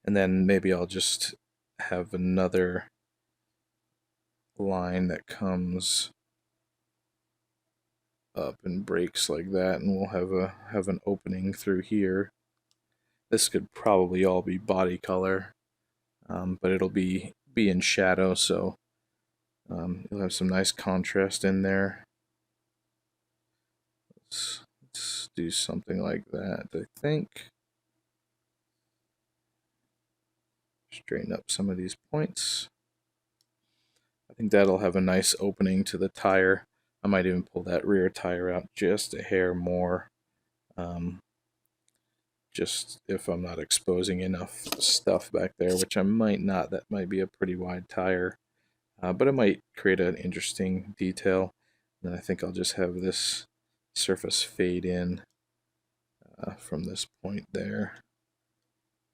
And then maybe I'll just have another line that comes up and breaks like that, and we'll have an opening through here. This could probably all be body color, but it'll be in shadow, so you'll have some nice contrast in there. Let's do something like that, I think. Straighten up some of these points. I think that'll have a nice opening to the tire. I might even pull that rear tire out just a hair more. Just if I'm not exposing enough stuff back there, which I might not. That might be a pretty wide tire, but it might create an interesting detail. And I think I'll just have this surface fade in from this point there.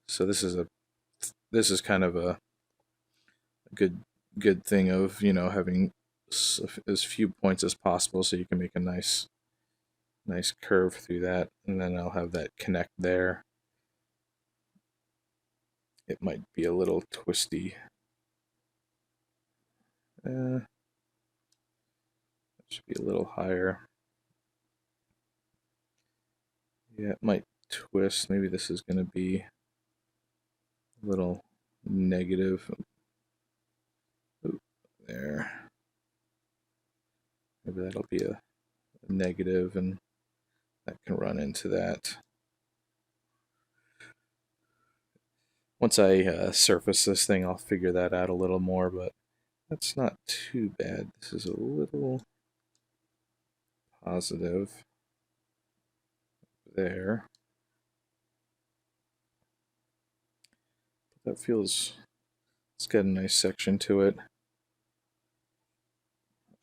So this is kind of a good thing of having as few points as possible, so you can make a nice curve through that, and then I'll have that connect there. It might be a little twisty. It should be a little higher. Yeah, it might twist. Maybe this is going to be a little negative. Ooh, there. Maybe that'll be a negative, and that can run into that. Once I surface this thing, I'll figure that out a little more, but that's not too bad. This is a little positive there. That feels, it's got a nice section to it.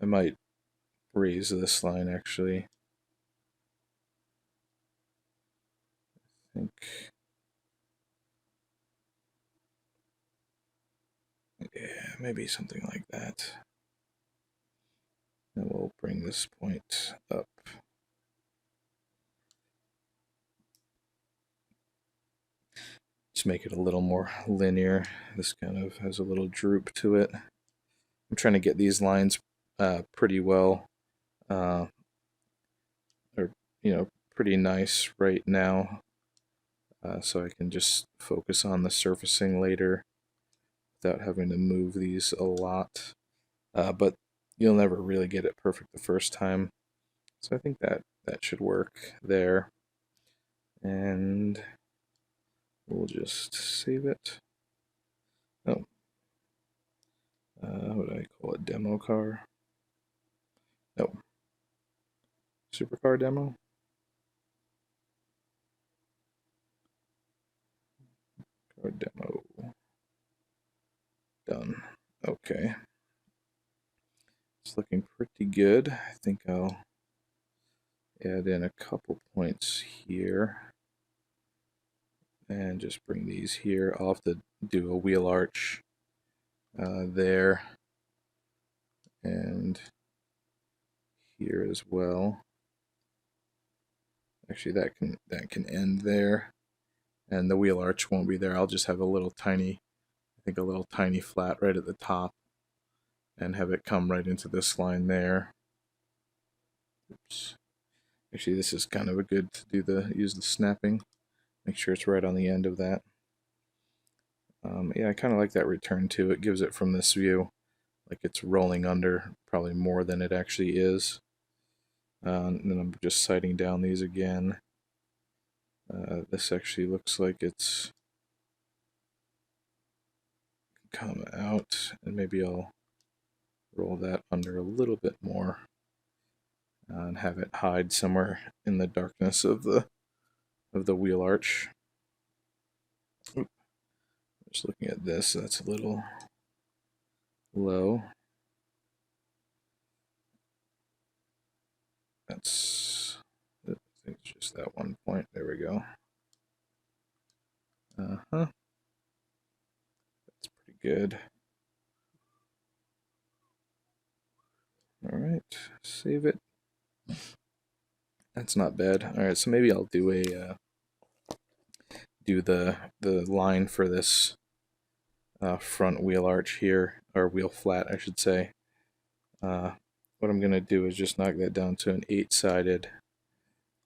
I might raise this line actually. I think, yeah, maybe something like that. And we'll bring this point up. Just make it a little more linear. This kind of has a little droop to it. I'm trying to get these lines pretty well, or pretty nice right now, so I can just focus on the surfacing later without having to move these a lot. But you'll never really get it perfect the first time, so I think that should work there. And we'll just save it. Oh, what do I call it? Demo car? No, supercar demo. Car demo. Done. Okay. It's looking pretty good. I think I'll add in a couple points here and just bring these here. I'll have to do a wheel arch there and here as well. Actually, that can end there, and the wheel arch won't be there. I'll just have a little tiny, I think a little tiny flat right at the top, and have it come right into this line there. Oops. Actually, this is kind of a good to do use the snapping. Make sure it's right on the end of that. Yeah, I kind of like that return too. It gives it from this view like it's rolling under probably more than it actually is. And then I'm just sighting down these again. This actually looks like it's come out, and maybe I'll roll that under a little bit more and have it hide somewhere in the darkness of the wheel arch. Oop. Just looking at this, that's a little low. That's, I think it's just that one point. There we go. That's pretty good. All right, save it. That's not bad. All right, so maybe I'll do do the line for this front wheel arch here, or wheel flat I should say. What I'm going to do is just knock that down to an 8-sided.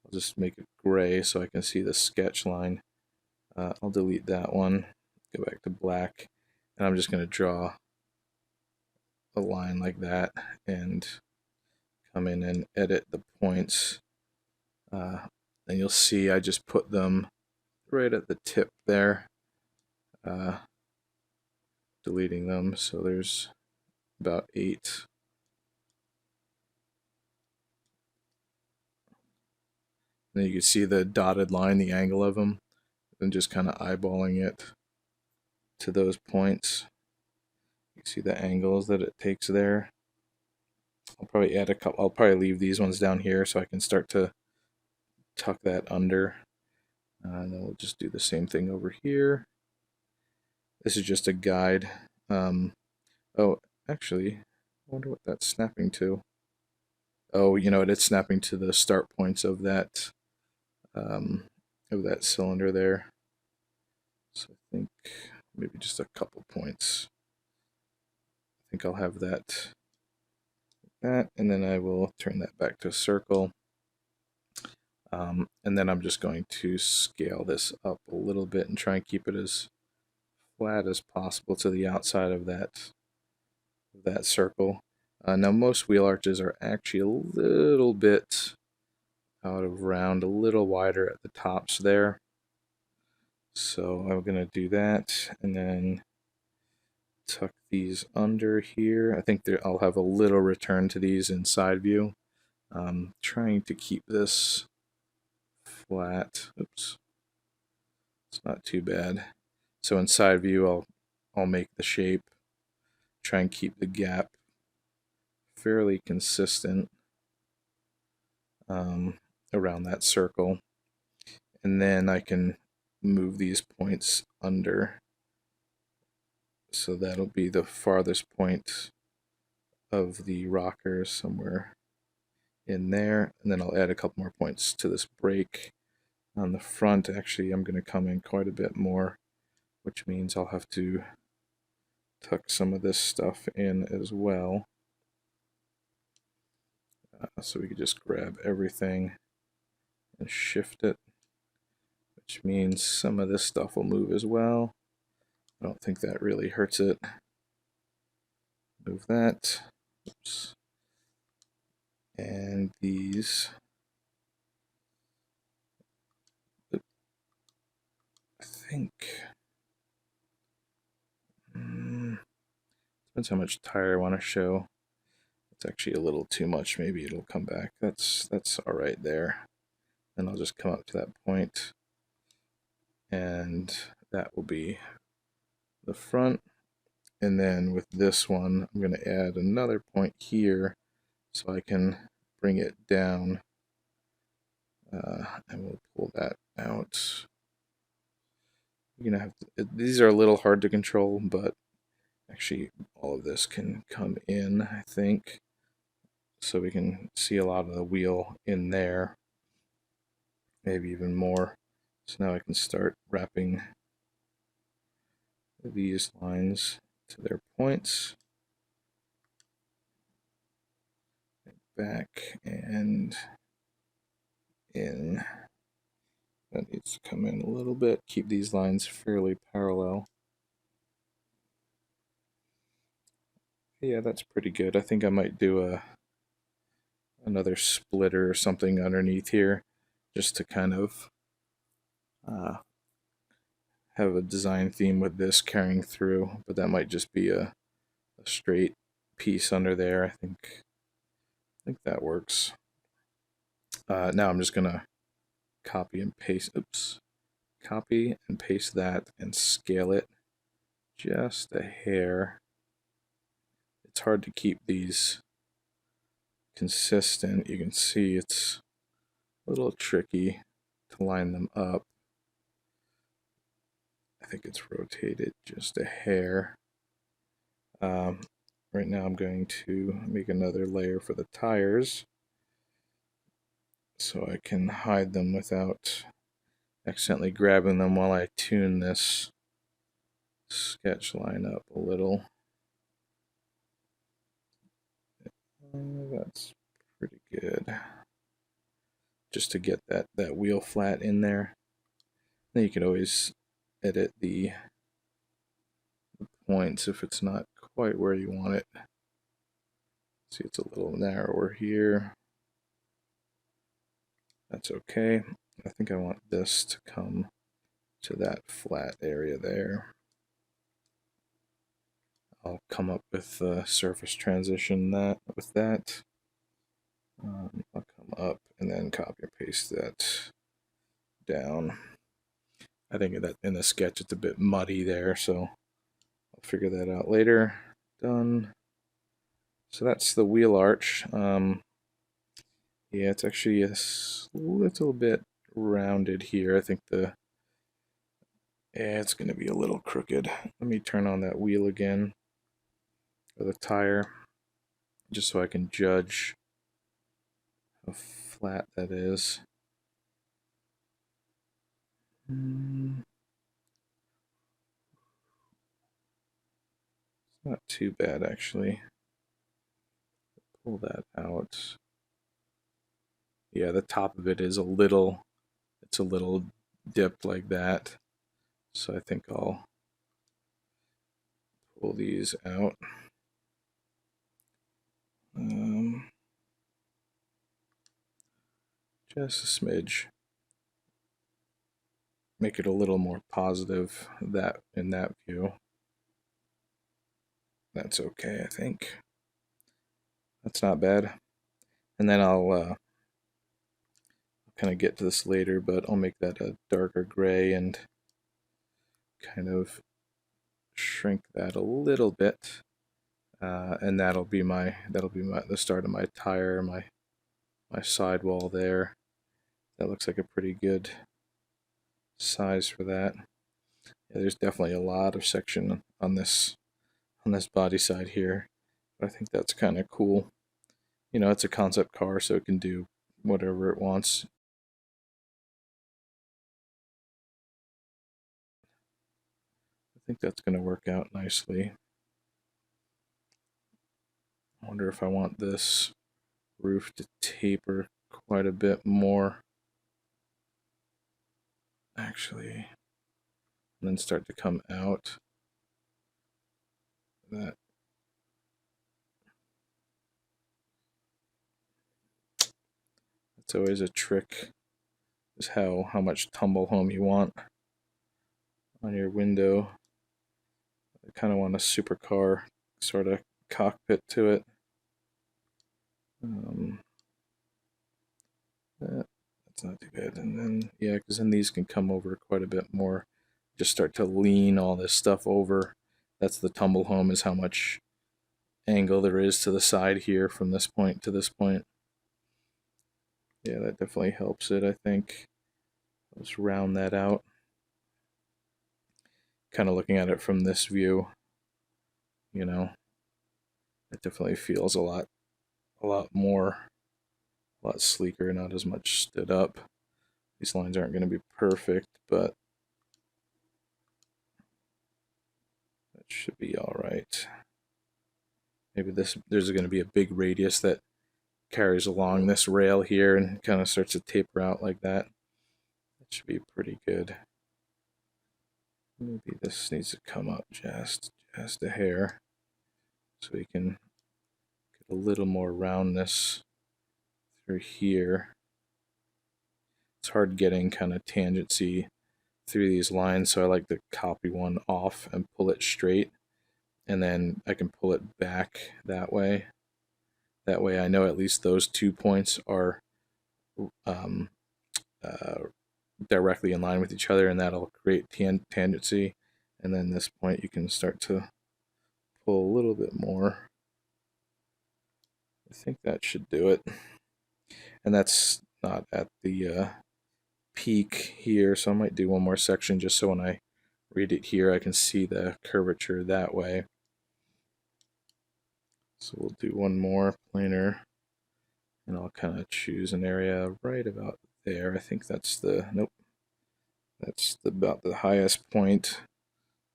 I'll just make it gray so I can see the sketch line. I'll delete that one, go back to black, and I'm just going to draw a line like that and come in and edit the points. And you'll see I just put them right at the tip there, deleting them, so there's about 8. And then you can see the dotted line, the angle of them, and just kind of eyeballing it to those points. You see the angles that it takes there. I'll probably add a couple. I'll probably leave these ones down here so I can start to tuck that under. And then we'll just do the same thing over here. This is just a guide. Oh, actually, I wonder what that's snapping to. Oh, you know what? It's snapping to the start points of that cylinder there. So I think maybe just a couple points. I think I'll have that, and then I will turn that back to a circle. And then I'm just going to scale this up a little bit and try and keep it as flat as possible to the outside of that circle. Now most wheel arches are actually a little bit out of round, a little wider at the tops there. So I'm going to do that and then tuck these under here. I think I'll have a little return to these in side view. Trying to keep this flat. Oops. It's not too bad. So in side view I'll make the shape, try and keep the gap fairly consistent around that circle, and then I can move these points under, so that'll be the farthest point of the rocker somewhere in there, and then I'll add a couple more points to this brake on the front. Actually, I'm going to come in quite a bit more, which means I'll have to tuck some of this stuff in as well. So we could just grab everything and shift it, which means some of this stuff will move as well. I don't think that really hurts it. Move that. Oops. And these. I think. Depends how much tire I want to show. It's actually a little too much. Maybe it'll come back. That's all right there. Then I'll just come up to that point, and that will be the front. And then with this one, I'm going to add another point here so I can bring it down, and we'll pull that out. You're gonna have to, these are a little hard to control, but actually all of this can come in, I think, so we can see a lot of the wheel in there, maybe even more. So now I can start wrapping these lines to their points, back and in. That needs to come in a little bit, keep these lines fairly parallel. Yeah, that's pretty good. I think I might do another splitter or something underneath here, just to kind of have a design theme with this carrying through, but that might just be a straight piece under there. I think that works. Now I'm just gonna copy and paste. Oops. Copy and paste that and scale it just a hair. It's hard to keep these consistent. You can see it's a little tricky to line them up. I think it's rotated just a hair. Right now I'm going to make another layer for the tires so I can hide them without accidentally grabbing them while I tune this sketch line up a little. That's pretty good. Just to get that wheel flat in there. Then you can always edit the points if it's not quite where you want it. See, it's a little narrower here. That's okay. I think I want this to come to that flat area there. I'll come up with a surface transition with that. I'll come up and then copy and paste that down. I think that in the sketch it's a bit muddy there, so I'll figure that out later. Done. So that's the wheel arch. Yeah, it's actually a little bit rounded here. I think it's going to be a little crooked. Let me turn on that wheel again, or the tire, just so I can judge how flat that is. It's not too bad, actually. Pull that out. Yeah, the top of it is a little dipped like that. So I think I'll pull these out. Just a smidge. Make it a little more positive in that view. That's okay, I think. That's not bad. And then I'll kind of get to this later, but I'll make that a darker gray and kind of shrink that a little bit. And that'll be the start of my tire, my sidewall there. That looks like a pretty good size for that. Yeah, there's definitely a lot of section on this body side here, but I think that's kind of cool. You know, it's a concept car, so it can do whatever it wants. I think that's going to work out nicely. I wonder if I want this roof to taper quite a bit more, actually, and then start to come out. That's always a trick, is how much tumble home you want on your window. I kind of want a supercar sort of cockpit to it. That's not too bad. And then, yeah, because then these can come over quite a bit more. Just start to lean all this stuff over. That's the tumble home, is how much angle there is to the side here from this point to this point. Yeah, that definitely helps it, I think. Let's round that out. Kind of looking at it from this view, you know, it definitely feels a lot more, a lot sleeker, not as much stood up. These lines aren't going to be perfect, but that should be all right. Maybe there's going to be a big radius that carries along this rail here and kind of starts to taper out like that. That should be pretty good. Maybe this needs to come up just a hair, so we can get a little more roundness through here. It's hard getting kind of tangency through these lines, so I like to copy one off and pull it straight, and then I can pull it back that way. That way I know at least those 2 points are directly in line with each other, and that'll create tangency. And then this point you can start to pull a little bit more. I think that should do it. And that's not at the peak here, so I might do one more section just so when I read it here I can see the curvature that way. So we'll do one more planar, and I'll kind of choose an area right about there. I think that's the, nope, That's about the highest point.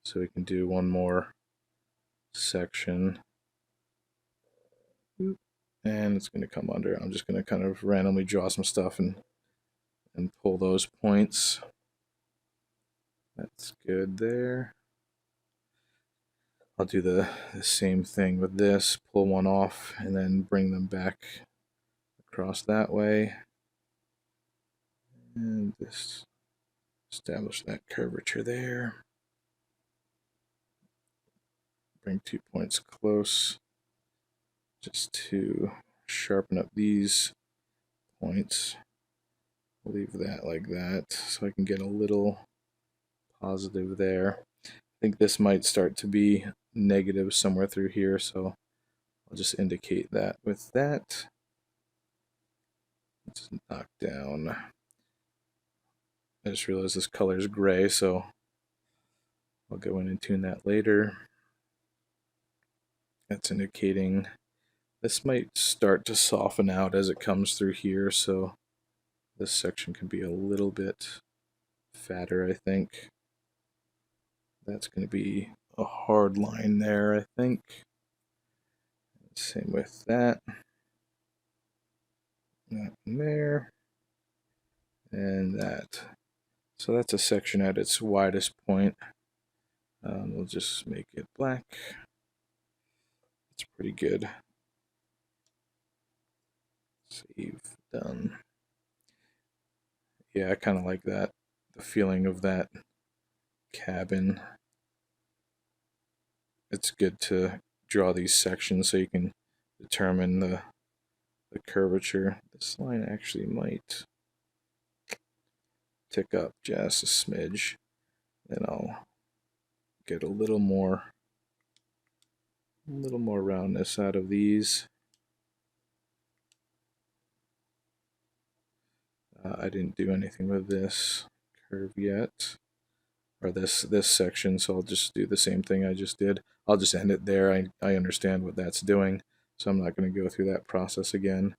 So we can do one more section. And it's going to come under. I'm just going to kind of randomly draw some stuff and pull those points. That's good there. I'll do the same thing with this. Pull one off and then bring them back across that way. And just establish that curvature there. Bring 2 points close just to sharpen up these points. Leave that like that so I can get a little positive there. I think this might start to be negative somewhere through here, so I'll just indicate that with that. Let's knock down. I just realized this color is gray, so I'll go in and tune that later. That's indicating this might start to soften out as it comes through here, so this section can be a little bit fatter, I think. That's going to be a hard line there, I think. Same with that. That one there. And that. So that's a section at its widest point. We'll just make it black. It's pretty good. Save, done. Yeah, I kind of like that. The feeling of that cabin. It's good to draw these sections so you can determine the curvature. This line actually might tick up just a smidge. Then I'll get a little more roundness out of these. I didn't do anything with this curve yet, or this section, so I'll just do the same thing I just did. I'll just end it there. I understand what that's doing, so I'm not going to go through that process again.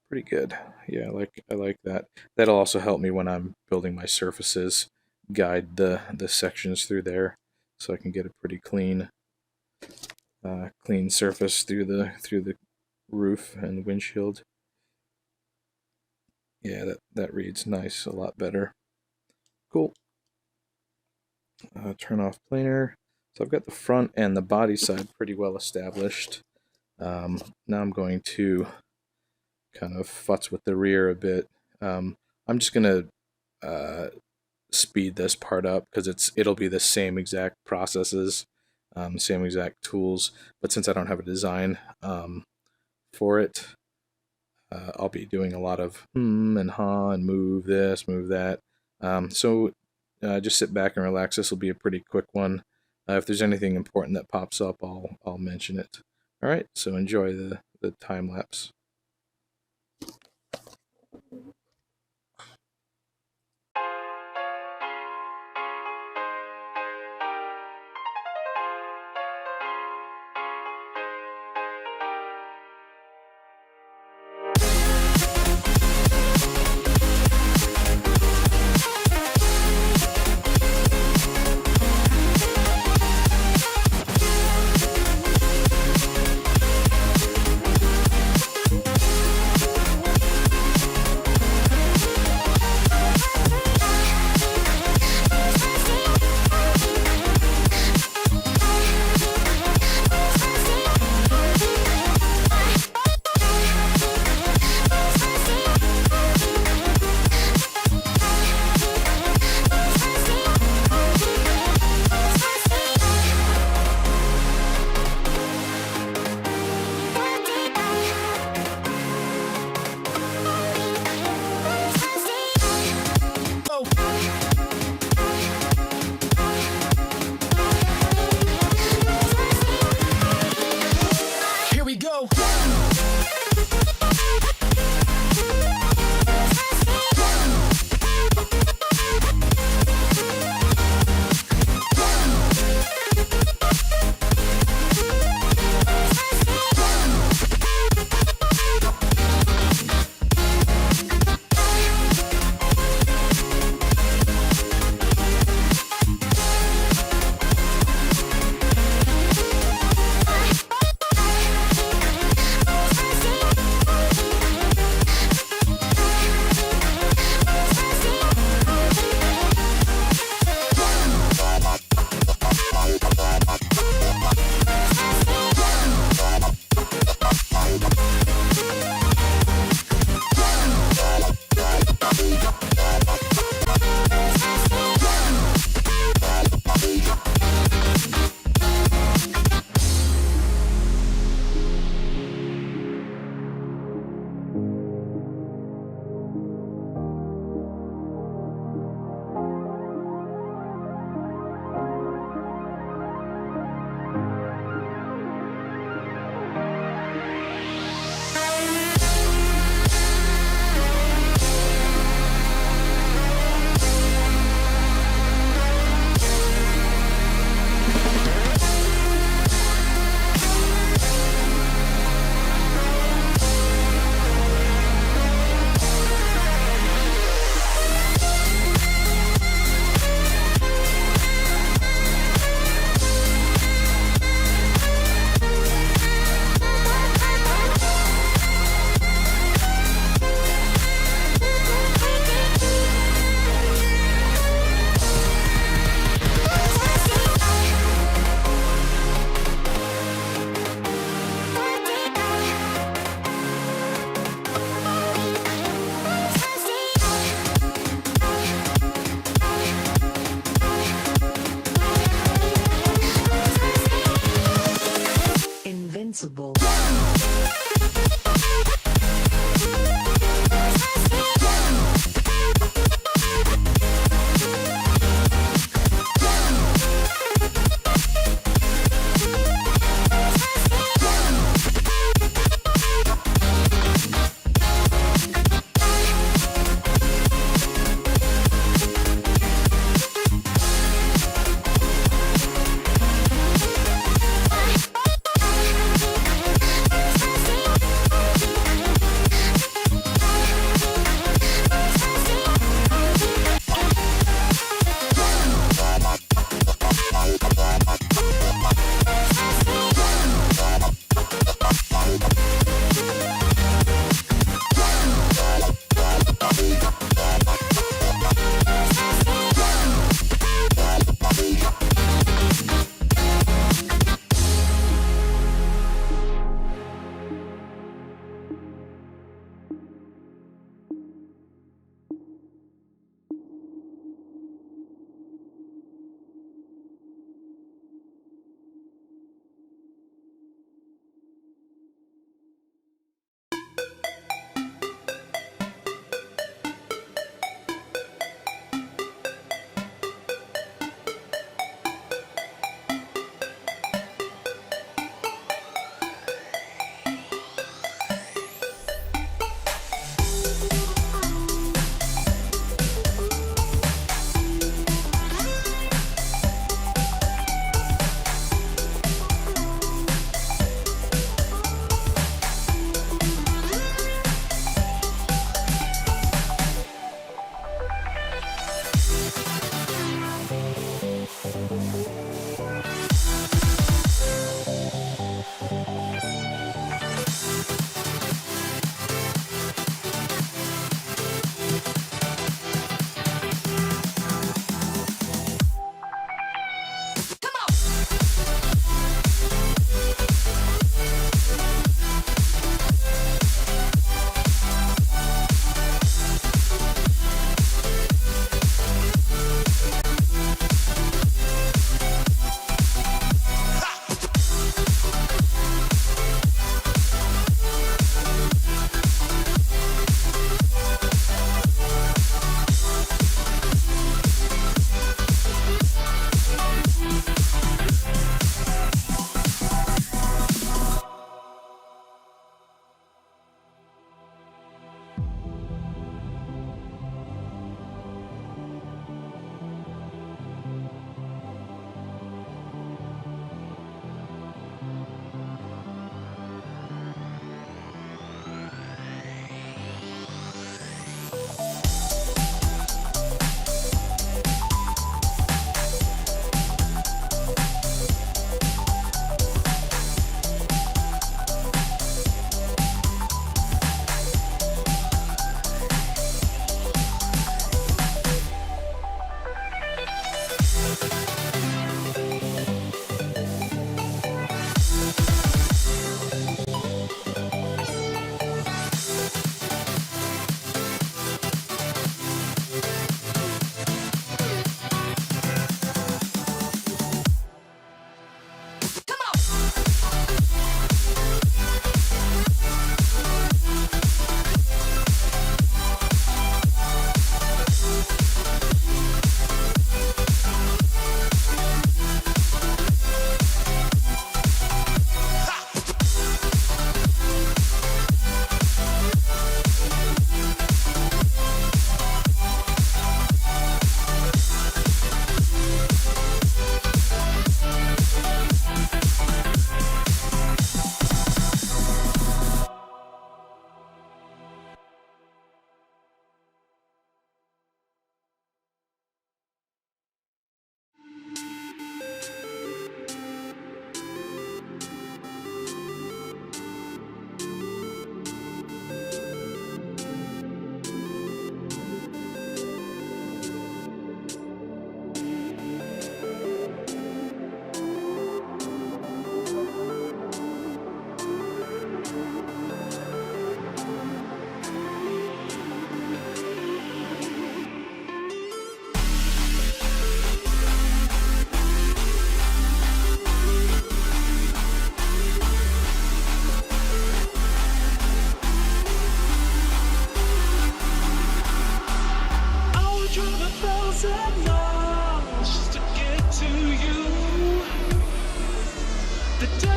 Pretty good. Yeah, I like that. That'll also help me when I'm building my surfaces, guide the sections through there, so I can get a pretty clean surface through the roof and windshield. Yeah, that reads nice, a lot better. Cool. Turn off planar. So I've got the front and the body side pretty well established. Now I'm going to kind of futz with the rear a bit. I'm just going to speed this part up because it'll be the same exact processes, same exact tools, but since I don't have a design for it, I'll be doing a lot of and ha and move this, move that. So just sit back and relax. This will be a pretty quick one. If there's anything important that pops up, I'll mention it. All right, so enjoy the time lapse.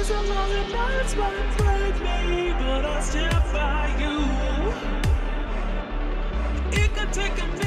There's a long nights might break me, but I'll stand by you. It could take a